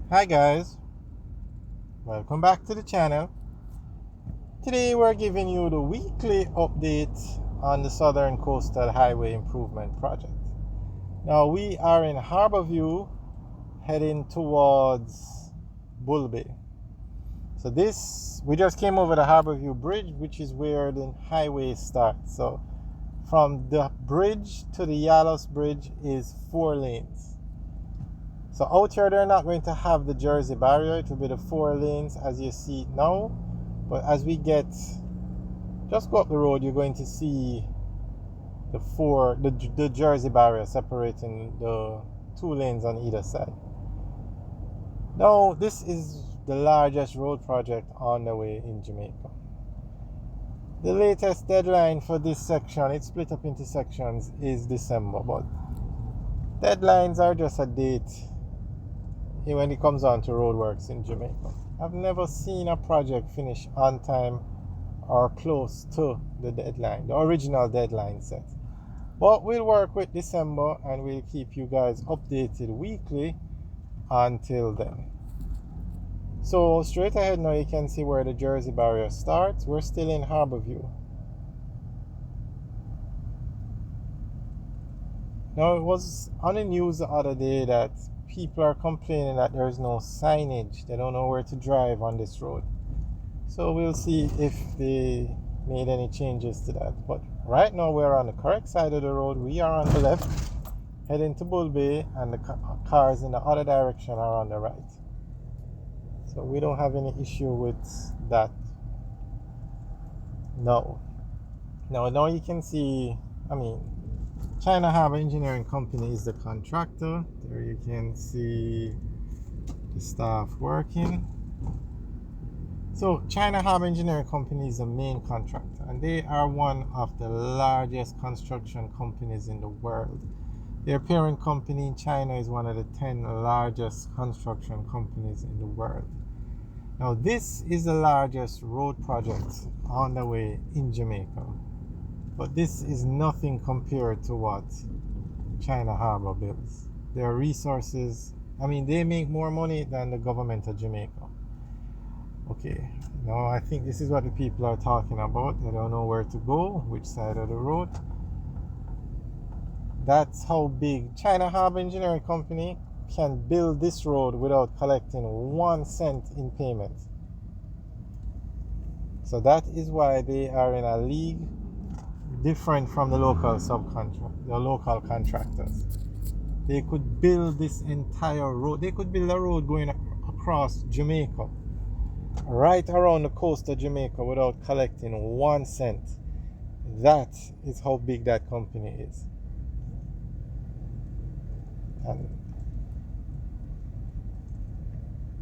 Hi guys, welcome back to the channel. Today we're giving you the weekly update on the Southern Coastal Highway Improvement Project. Now we are in Harborview heading towards Bull Bay. So we just came over the Harborview Bridge, which is where the highway starts. So from the bridge to the Yalos Bridge is 4 lanes. So out here they're not going to have the Jersey barrier. It will be the 4 lanes as you see it now. But as we just go up the road, you're going to see the Jersey barrier separating the 2 lanes on either side. Now, this is the largest road project on the way in Jamaica. The latest deadline for this section, it's split up into sections, is December, but deadlines are just a date when it comes on to roadworks in Jamaica. I've never seen a project finish on time or close to the deadline, the original deadline set. But we'll work with December and we'll keep you guys updated weekly until then. So straight ahead now you can see where the Jersey barrier starts. We're still in Harborview. Now it was on the news the other day that people are complaining that there's no signage. They don't know where to drive on this road. So we'll see if they made any changes to that. But right now we're on the correct side of the road. We are on the left, heading to Bull Bay, and the cars in the other direction are on the right. So we don't have any issue with that. No. Now you can see, China Harbour Engineering Company is the contractor. There you can see the staff working. So China Harbour Engineering Company is the main contractor, and they are one of the largest construction companies in the world. Their parent company in China is one of the 10 largest construction companies in the world. Now this is the largest road project on the way in Jamaica, but this is nothing compared to what China Harbour builds. Their resources, they make more money than the government of Jamaica. Okay, now I think this is what the people are talking about. They don't know where to go, which side of the road. That's how big China Harbour Engineering Company can build this road without collecting 1 cent in payment. So that is why they are in a league different from the local contractors. They could build this entire road. They could build a road going across Jamaica, right around the coast of Jamaica, without collecting 1 cent. That is how big that company is.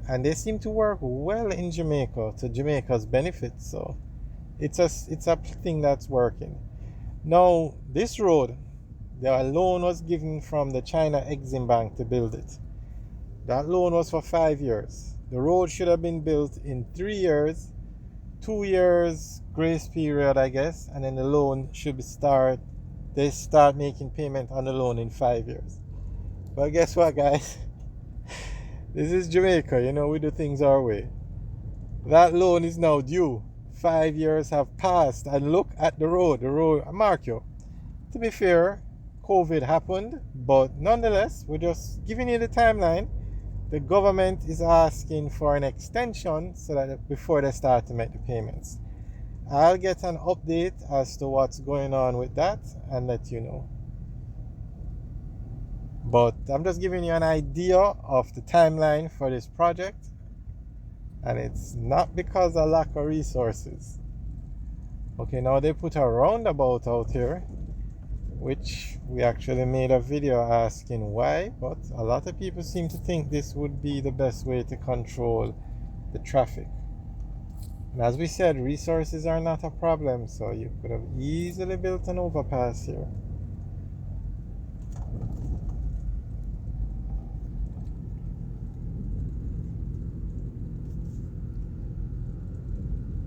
And they seem to work well in Jamaica to Jamaica's benefit. So it's a thing that's working. Now this road, the loan was given from the China Exim Bank to build it. That loan was for 5 years. The road should have been built in 3 years, 2 years grace period, I guess, and then the loan should they start making payment on the loan in 5 years. But guess what, guys? This is Jamaica, we do things our way. That loan is now due. 5 years have passed, and look at the road. The road, mark you. To be fair, COVID happened, but nonetheless, we're just giving you the timeline. The government is asking for an extension so that before they start to make the payments. I'll get an update as to what's going on with that and let you know. But I'm just giving you an idea of the timeline for this project, and it's not because of lack of resources. Okay, now they put a roundabout out here, which we actually made a video asking why, but a lot of people seem to think this would be the best way to control the traffic. And as we said, resources are not a problem, so you could have easily built an overpass here.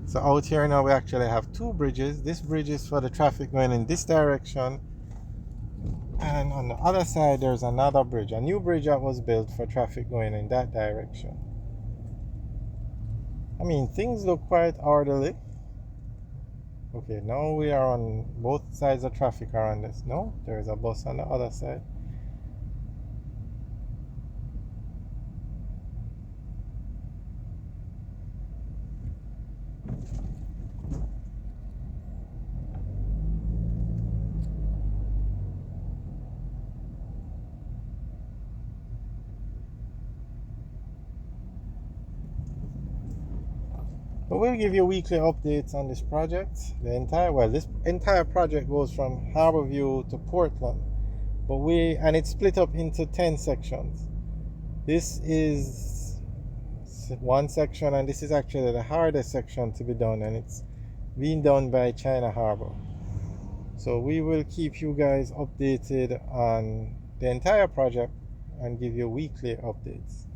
So out here now we actually have 2 bridges. This bridge is for the traffic going in this direction, And on the other side, there's another bridge, a new bridge that was built for traffic going in that direction. I mean, things look quite orderly. Okay, now we are on both sides of traffic are on this. No, there is a bus on the other side. But we'll give you weekly updates on this project. This entire project goes from Harborview to Portland. And it's split up into 10 sections. This is one section, and this is actually the hardest section to be done, and it's being done by China Harbor. So we will keep you guys updated on the entire project and give you weekly updates.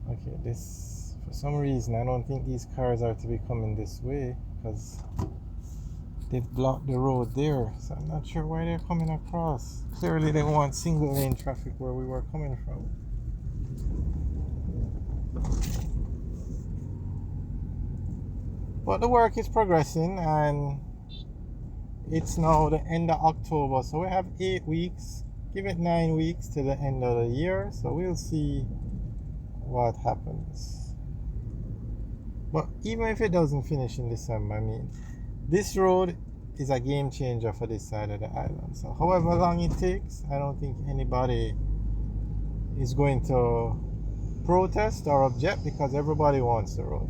Okay, this, for some reason, I don't think these cars are to be coming this way because they've blocked the road there. So I'm not sure why they're coming across. Clearly they want single lane traffic where we were coming from. But the work is progressing, and it's now the end of October, so we have 8 weeks. Give it 9 weeks to the end of the year, so we'll see what happens. But even if it doesn't finish in December, I mean, this road is a game changer for this side of the island. So however long it takes, I don't think anybody is going to protest or object because everybody wants the road.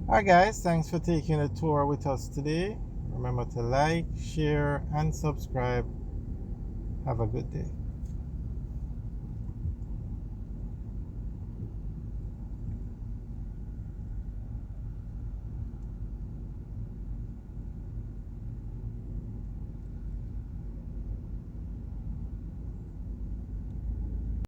Alright guys, thanks for taking a tour with us today. Remember to like, share, and subscribe. Have a good day.